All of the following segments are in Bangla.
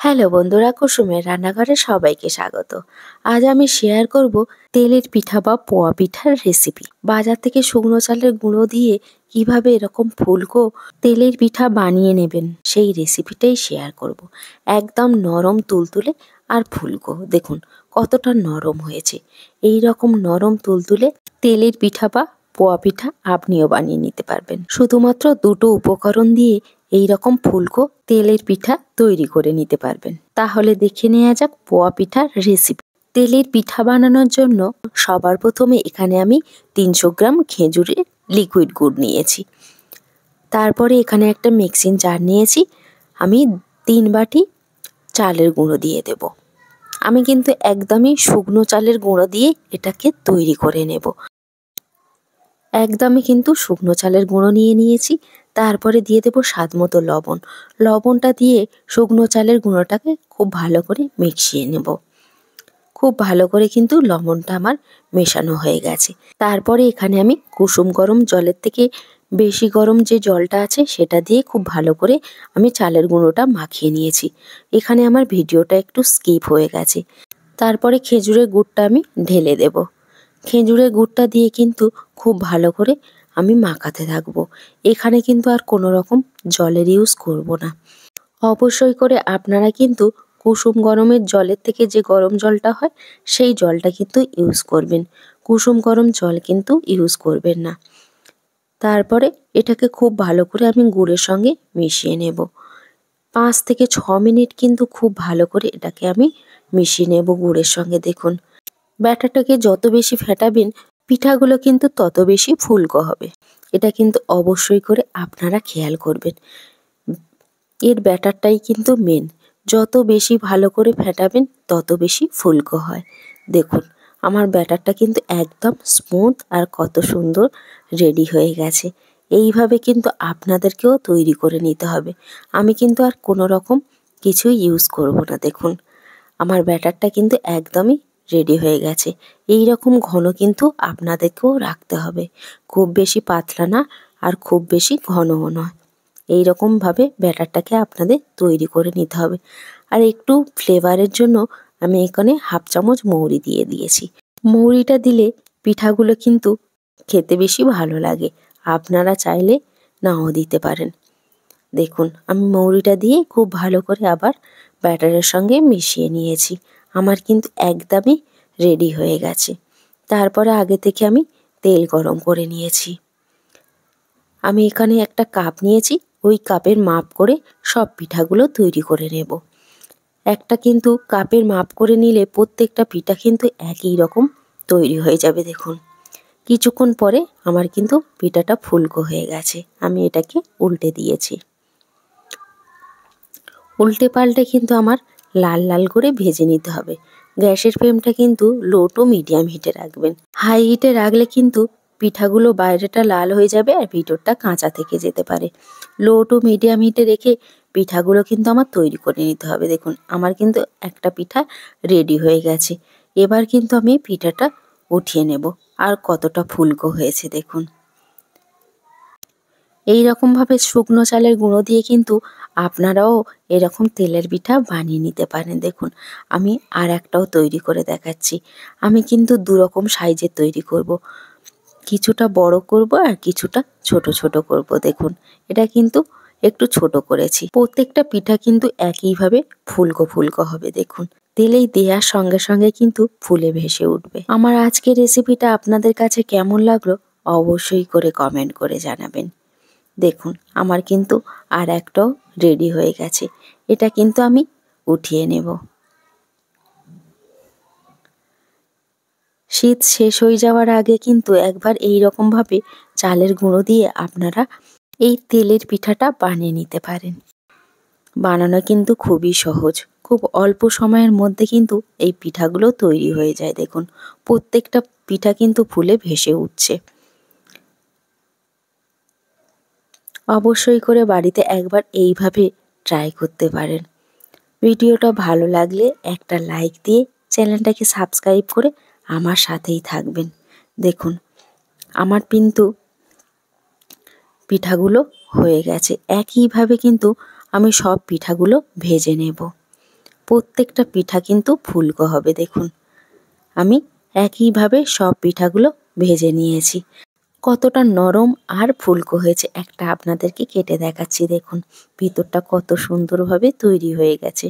হ্যালো বন্ধুরা, কুসুমের রান্নাঘরে সবাইকে স্বাগত। আজ আমি শেয়ার করব তেলের পিঠা বা পোয়া পিঠার রেসিপি। বাজার থেকে শুকনো চালের গুঁড়ো দিয়ে কিভাবে এরকম ফুলকো তেলের পিঠা বানিয়ে নেবেন সেই রেসিপিটাই শেয়ার করব। একদম নরম তুলতুলে আর ফুলকো, দেখুন কতটা নরম হয়েছে। এই রকম নরম তুলতুলে তেলের পিঠা বা পোয়া পিঠা আপনিও বানিয়ে নিতে পারবেন শুধুমাত্র দুটো উপকরণ দিয়ে। এই রকম ফুলকো তেলের পিঠা তৈরি করে নিতে পারবেন। তাহলে দেখে নেওয়া যাক পোয়া পিঠার রেসিপি। তেলের পিঠা বানানোর জন্য সবার প্রথমে এখানে আমি 300 গ্রাম খেজুরের লিকুইড গুড় নিয়েছি। তারপরে এখানে একটা মিক্সিং জার নিয়েছি। আমি 3 বাটি চালের গুঁড়ো দিয়ে দেব। আমি কিন্তু একদমই শুকনো চালের গুঁড়ো দিয়ে এটাকে তৈরি করে নেব। একদমই কিন্তু শুকনো চালের গুঁড়ো নিয়ে নিয়েছি। তারপরে দিয়ে দেবো স্বাদ মতো লবণ। লবণটা দিয়ে শুকনো চালের গুঁড়োটাকে খুব ভালো করে মিশিয়ে নেব। খুব ভালো করে কিন্তু লবণটা আমার মেশানো হয়ে গেছে। তারপরে এখানে আমি কুসুম গরম জলের থেকে বেশি গরম যে জলটা আছে সেটা দিয়ে খুব ভালো করে আমি চালের গুঁড়োটা মাখিয়ে নিয়েছি। এখানে আমার ভিডিওটা একটু স্কিপ হয়ে গেছে। তারপরে খেজুরের গুড়টা আমি ঢেলে দেব। খেজুরের গুড়টা দিয়ে কিন্তু খুব ভালো করে আমি মাখাতে থাকবো। এখানে কিন্তু আর কোনো রকম জলের ইউজ করব না। অবশ্যই করে আপনারা কিন্তু কুসুম গরমের জলের থেকে যে গরম জলটা হয় সেই জলটা কিন্তু ইউজ করবেন। কুসুম গরম জল কিন্তু ইউজ করবেন না। তারপরে এটাকে খুব ভালো করে আমি গুড়ের সঙ্গে মিশিয়ে নেব। 5 থেকে 6 মিনিট কিন্তু খুব ভালো করে এটাকে আমি মিশিয়ে নেব গুড়ের সঙ্গে। দেখুন ব্যাটারটাকে যত বেশি ফেটাবেন পিঠাগুলো কিন্তু তত বেশি ফুলকো হবে। এটা কিন্তু অবশ্যই করে আপনারা খেয়াল করবেন। এর ব্যাটারটাই কিন্তু মেন। যত বেশি ভালো করে ফেটাবেন তত বেশি ফুলকো হয়। দেখুন আমার ব্যাটারটা কিন্তু একদম স্মুথ আর কত সুন্দর রেডি হয়ে গেছে। এইভাবে কিন্তু আপনাদেরকেও তৈরি করে নিতে হবে। আমি কিন্তু আর কোনো রকম কিছুই ইউজ করব না। দেখুন আমার ব্যাটারটা কিন্তু একদমই রেডি হয়ে গেছে। এই রকম ঘন কিন্তু আপনাদেরকেও রাখতে হবে। খুব বেশি পাতলা না আর খুব বেশি ঘনও নয়। এই রকমভাবে ব্যাটারটাকে আপনাদের তৈরি করে নিতে হবে। আর একটু ফ্লেভারের জন্য আমি এখানে 1/2 চামচ মৌরি দিয়ে দিয়েছি। মৌরিটা দিলে পিঠাগুলো কিন্তু খেতে বেশি ভালো লাগে। আপনারা চাইলে নাও দিতে পারেন। দেখুন আমি মৌরিটা দিয়ে খুব ভালো করে আবার ব্যাটারের সঙ্গে মিশিয়ে নিয়েছি। আমার কিন্তু একদমই রেডি হয়ে গেছে। তারপরে আগে থেকে আমি তেল গরম করে নিয়েছি। আমি এখানে একটা কাপ নিয়েছি। ওই কাপের মাপ করে সব পিঠাগুলো তৈরি করে নেব। একটা কিন্তু কাপের মাপ করে নিলে প্রত্যেকটা পিঠা কিন্তু একই রকম তৈরি হয়ে যাবে। দেখুন কিছুক্ষণ পরে আমার কিন্তু পিঠাটা ফুলকো হয়ে গেছে। আমি এটাকে উল্টে দিয়েছি। উল্টে পাল্টে কিন্তু আমার লাল লাল করে ভেজে নিতে হবে। গ্যাসের ফ্লেমটা কিন্তু লো টু মিডিয়াম হিটে রাখবেন। হাই হিটে রাখলে কিন্তু পিঠাগুলো বাইরেটা লাল হয়ে যাবে আর ভিতরটা কাঁচা থেকে যেতে পারে। লো টু মিডিয়াম হিটে রেখে পিঠাগুলো কিন্তু আমার তৈরি করে নিতে হবে। দেখুন আমার কিন্তু একটা পিঠা রেডি হয়ে গেছে। এবার কিন্তু আমি পিঠাটা উঠিয়ে নেব। আর কতটা ফুলকো হয়েছে দেখুন। এই রকমভাবে শুকনো চালের গুঁড়ো দিয়ে কিন্তু আপনারাও এরকম তেলের পিঠা বানিয়ে নিতে পারেন। দেখুন আমি আর একটাও তৈরি করে দেখাচ্ছি। আমি কিন্তু 2 রকম সাইজের তৈরি করব। কিছুটা বড় করব আর কিছুটা ছোট ছোট করব। দেখুন এটা কিন্তু একটু ছোট করেছি। প্রত্যেকটা পিঠা কিন্তু একইভাবে ফুলকো ফুলকো হবে। দেখুন তেলেই দেওয়ার সঙ্গে সঙ্গে কিন্তু ফুলে ভেসে উঠবে। আমার আজকের রেসিপিটা আপনাদের কাছে কেমন লাগলো অবশ্যই করে কমেন্ট করে জানাবেন। দেখুন আমার কিন্তু আর একটাও রেডি হয়ে গেছে। এটা কিন্তু আমি উঠিয়ে নেব। শীত শেষ হয়ে যাওয়ার আগে কিন্তু একবার এই রকমভাবে চালের গুঁড়ো দিয়ে আপনারা এই তেলের পিঠাটা বানিয়ে নিতে পারেন। বানানো কিন্তু খুবই সহজ। খুব অল্প সময়ের মধ্যে কিন্তু এই পিঠাগুলো তৈরি হয়ে যায়। দেখুন প্রত্যেকটা পিঠা কিন্তু ফুলে ভেসে উঠছে। অবশ্যই করে বাড়িতে একবার এইভাবে ট্রাই করতে পারেন। ভিডিওটা ভালো লাগলে একটা লাইক দিয়ে চ্যানেলটাকে সাবস্ক্রাইব করে আমার সাথেই থাকবেন। দেখুন আমার কিন্তু পিঠাগুলো হয়ে গেছে। একইভাবে কিন্তু আমি সব পিঠাগুলো ভেজে নেব। প্রত্যেকটা পিঠা কিন্তু ফুলকো হবে। দেখুন আমি একইভাবে সব পিঠাগুলো ভেজে নিয়েছি। কতটা নরম আর ফুলকো হয়েছে একটা আপনাদেরকে কেটে দেখাচ্ছি। দেখুন ভিতরটা কত সুন্দরভাবে তৈরি হয়ে গেছে।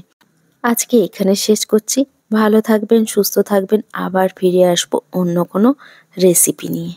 আজকে এখানে শেষ করছি। ভালো থাকবেন, সুস্থ থাকবেন। আবার ফিরে আসবো অন্য কোনো রেসিপি নিয়ে।